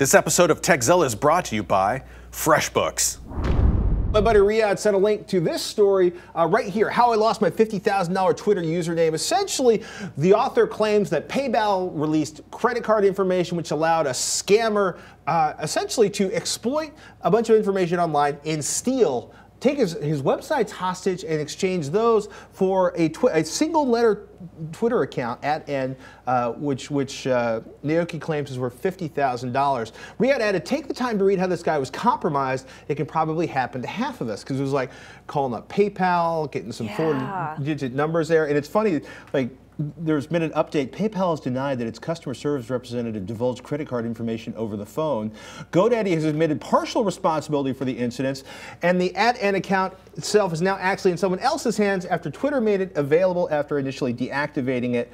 This episode of TechZilla is brought to you by FreshBooks. My buddy Riyadh sent a link to this story right here, How I Lost My $50,000 Twitter Username. Essentially, the author claims that PayPal released credit card information which allowed a scammer essentially to exploit a bunch of information online and take his websites hostage and exchange those for a single letter Twitter account which Naoki claims is worth $50,000. Riyadh added, take the time to read how this guy was compromised. It can probably happen to half of us, because it was like calling up PayPal, getting some 4-digit numbers there. And it's funny, like, there's been an update. PayPal has denied that its customer service representative divulged credit card information over the phone. GoDaddy has admitted partial responsibility for the incidents, and the @N account itself is now actually in someone else's hands after Twitter made it available after initially deactivating it,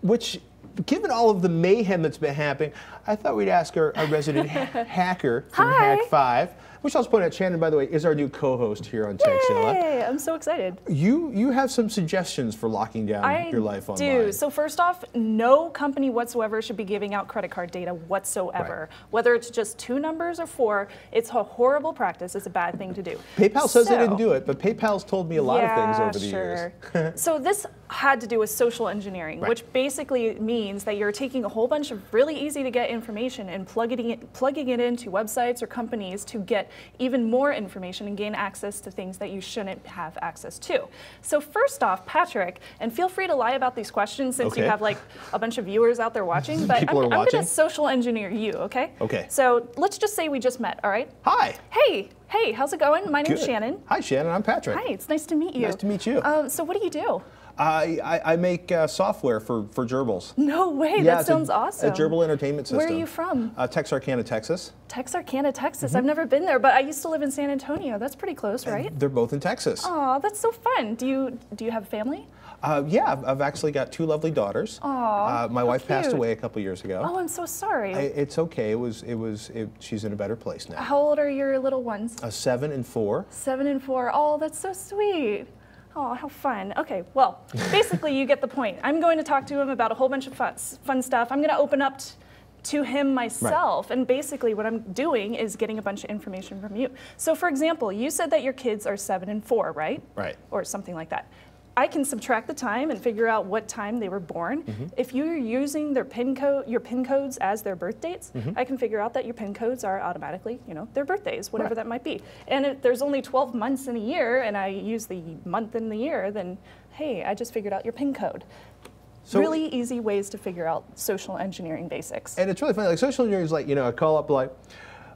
which, given all of the mayhem that's been happening, I thought we'd ask our resident hacker from Hack5, which I'll just point out, Shannon, by the way, is our new co-host here on TechZilla. Yay! I'm so excited. You have some suggestions for locking down your life online. I do. So first off, no company whatsoever should be giving out credit card data whatsoever. Right. Whether it's just 2 numbers or 4, it's a horrible practice. It's a bad thing to do. PayPal says they didn't do it, but PayPal's told me a lot of things over the years. So this had to do with social engineering, which basically means that you're taking a whole bunch of really easy to get information and plugging it into websites or companies to get even more information and gain access to things that you shouldn't have access to. So first off, Patrick, and feel free to lie about these questions since you have like a bunch of viewers out there watching, but I'm going to social engineer you, okay? Okay. So let's just say we just met, all right? Hi. Hey, how's it going? My name's Shannon. Hi, Shannon. I'm Patrick. Hi, it's nice to meet you. Nice to meet you. So what do you do? I make software for gerbils. No way, that sounds awesome. A gerbil entertainment system. Where are you from? Texarkana, Texas. Texarkana, Texas. I've never been there, but I used to live in San Antonio. That's pretty close, right? They're both in Texas. Oh, that's so fun. Do you have a family? Yeah, I've actually got 2 lovely daughters. Aw, my wife passed away a couple years ago. Oh, I'm so sorry. It's okay. She's in a better place now. How old are your little ones? 7 and 4. 7 and 4. Oh, that's so sweet. Oh, how fun. Okay, well, basically you get the point. I'm going to talk to him about a whole bunch of fun stuff. I'm going to open up to him myself, and basically what I'm doing is getting a bunch of information from you. So for example, you said that your kids are 7 and 4, right? Right. Or something like that. I can subtract the time and figure out what time they were born. If you're using their your PIN codes as their birth dates, I can figure out that your PIN codes are automatically, their birthdays, whatever that might be. And if there's only 12 months in a year, and I use the month in the year, then hey, I just figured out your PIN code. So really easy ways to figure out social engineering basics. And it's really funny. Like social engineering is like, I call up like,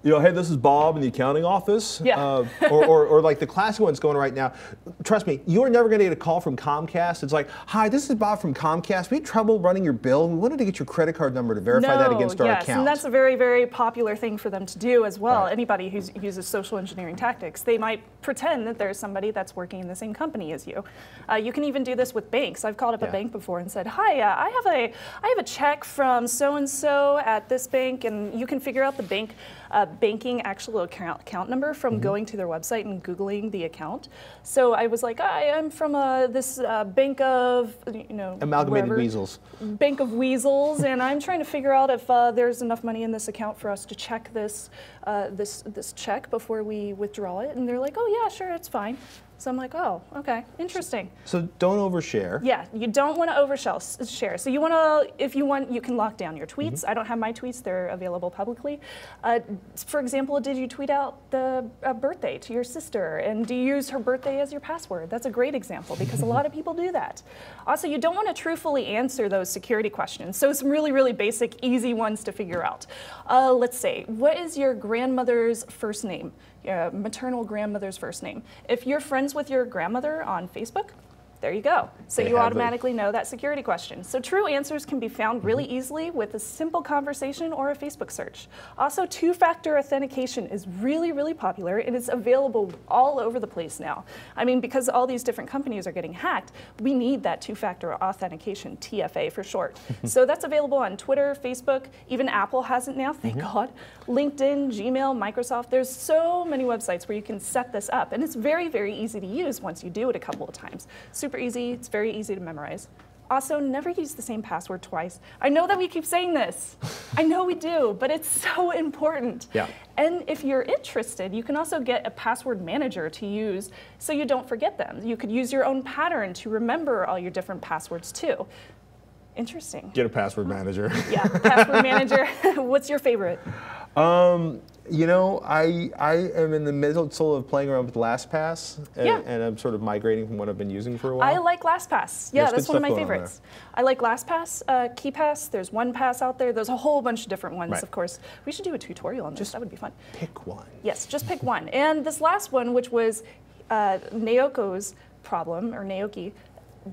hey, this is Bob in the accounting office. Yeah. Or like the classic one's going right now. Trust me, you're never going to get a call from Comcast. It's like, hi, this is Bob from Comcast. We had trouble running your bill. We wanted to get your credit card number to verify that against our account. And that's a very, very popular thing for them to do as well. Right. Anybody who uses social engineering tactics, they might pretend that there's somebody that's working in the same company as you. You can even do this with banks. I've called up a bank before and said, hi, I have a check from so-and-so at this bank, and you can figure out the banking actual account number from going to their website and Googling the account. So I was like, I'm from this bank of, Amalgamated Weasels. Bank of Weasels, and I'm trying to figure out if there's enough money in this account for us to check this check before we withdraw it. And they're like, oh yeah, sure, it's fine. So I'm like, oh, okay, interesting. So don't overshare. Yeah, you don't want to overshare. So you want to, if you want, you can lock down your tweets. I don't have my tweets, they're available publicly. For example, did you tweet out the birthday to your sister, and do you use her birthday as your password? That's a great example because a lot of people do that. Also, you don't want to truthfully answer those security questions. So some really, really basic, easy ones to figure out. Let's say, what is your grandmother's first name? Maternal grandmother's first name. If you're friends with your grandmother on Facebook, there you go. So you automatically know that security question. So true answers can be found really easily with a simple conversation or a Facebook search. Also, 2-factor authentication is really, really popular, and it's available all over the place now. I mean, because all these different companies are getting hacked, we need that 2-factor authentication, TFA for short. So that's available on Twitter, Facebook, even Apple has it now, thank God. LinkedIn, Gmail, Microsoft, there's so many websites where you can set this up, and it's very, very easy to use once you do it a couple of times. Super easy, it's very easy to memorize. Also, never use the same password twice. I know that we keep saying this. I know we do, but it's so important. Yeah. And if you're interested, you can also get a password manager to use so you don't forget them. You could use your own pattern to remember all your different passwords too. Interesting. Get a password manager. Yeah, password manager. What's your favorite? You know, I am in the middle of playing around with LastPass, and I'm sort of migrating from what I've been using for a while. I like LastPass. Yeah, that's one of my favorites. I like LastPass, KeyPass. There's OnePass out there. There's a whole bunch of different ones, of course. We should do a tutorial on this. That would be fun. Pick one. Yes, just pick one. And this last one, which was Naoko's problem, or Naoki,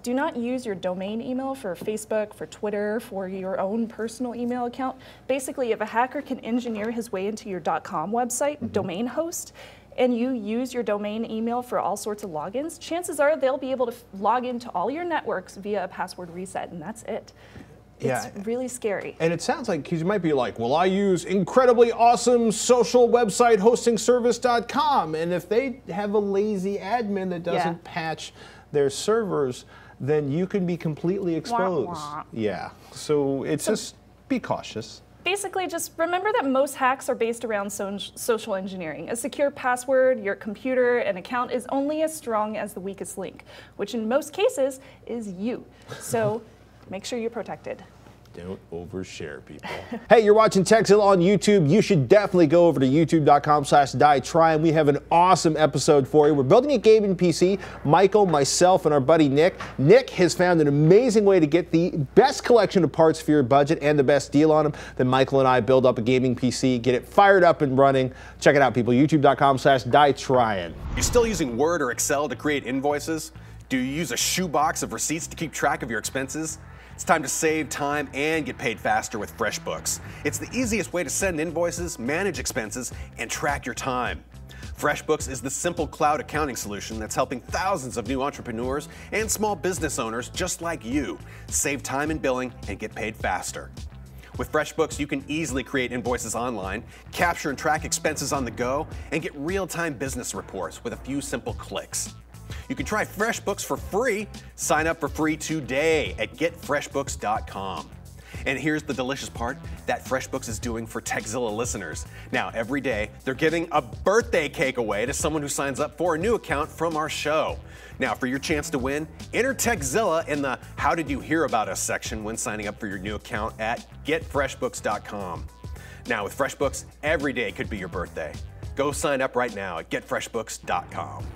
do not use your domain email for Facebook, for Twitter, for your own personal email account. Basically, if a hacker can engineer his way into your .com website, domain host, and you use your domain email for all sorts of logins, chances are they'll be able to log into all your networks via a password reset, and that's it. It's really scary. And it sounds like, because you might be like, well, I use incredibly awesome social website hosting service.com, and if they have a lazy admin that doesn't patch their servers, then you can be completely exposed. Wah, wah. Yeah, so it's just be cautious. Basically, just remember that most hacks are based around social engineering. A secure password, your computer, and account is only as strong as the weakest link, which in most cases is you. So make sure you're protected. Don't overshare, people. Hey, you're watching Tekzilla on YouTube. You should definitely go over to youtube.com/dietry, and we have an awesome episode for you. We're building a gaming PC. Michael, myself, and our buddy Nick. Nick has found an amazing way to get the best collection of parts for your budget and the best deal on them. Then Michael and I build up a gaming PC, get it fired up and running. Check it out, people. youtube.com/dietry. You still using Word or Excel to create invoices? Do you use a shoebox of receipts to keep track of your expenses? It's time to save time and get paid faster with FreshBooks. It's the easiest way to send invoices, manage expenses, and track your time. FreshBooks is the simple cloud accounting solution that's helping thousands of new entrepreneurs and small business owners just like you save time in billing and get paid faster. With FreshBooks, you can easily create invoices online, capture and track expenses on the go, and get real-time business reports with a few simple clicks. You can try FreshBooks for free. Sign up for free today at getfreshbooks.com. And here's the delicious part that FreshBooks is doing for Tekzilla listeners. Now, every day, they're giving a birthday cake away to someone who signs up for a new account from our show. Now, for your chance to win, enter Tekzilla in the How Did You Hear About Us section when signing up for your new account at getfreshbooks.com. Now, with FreshBooks, every day could be your birthday. Go sign up right now at getfreshbooks.com.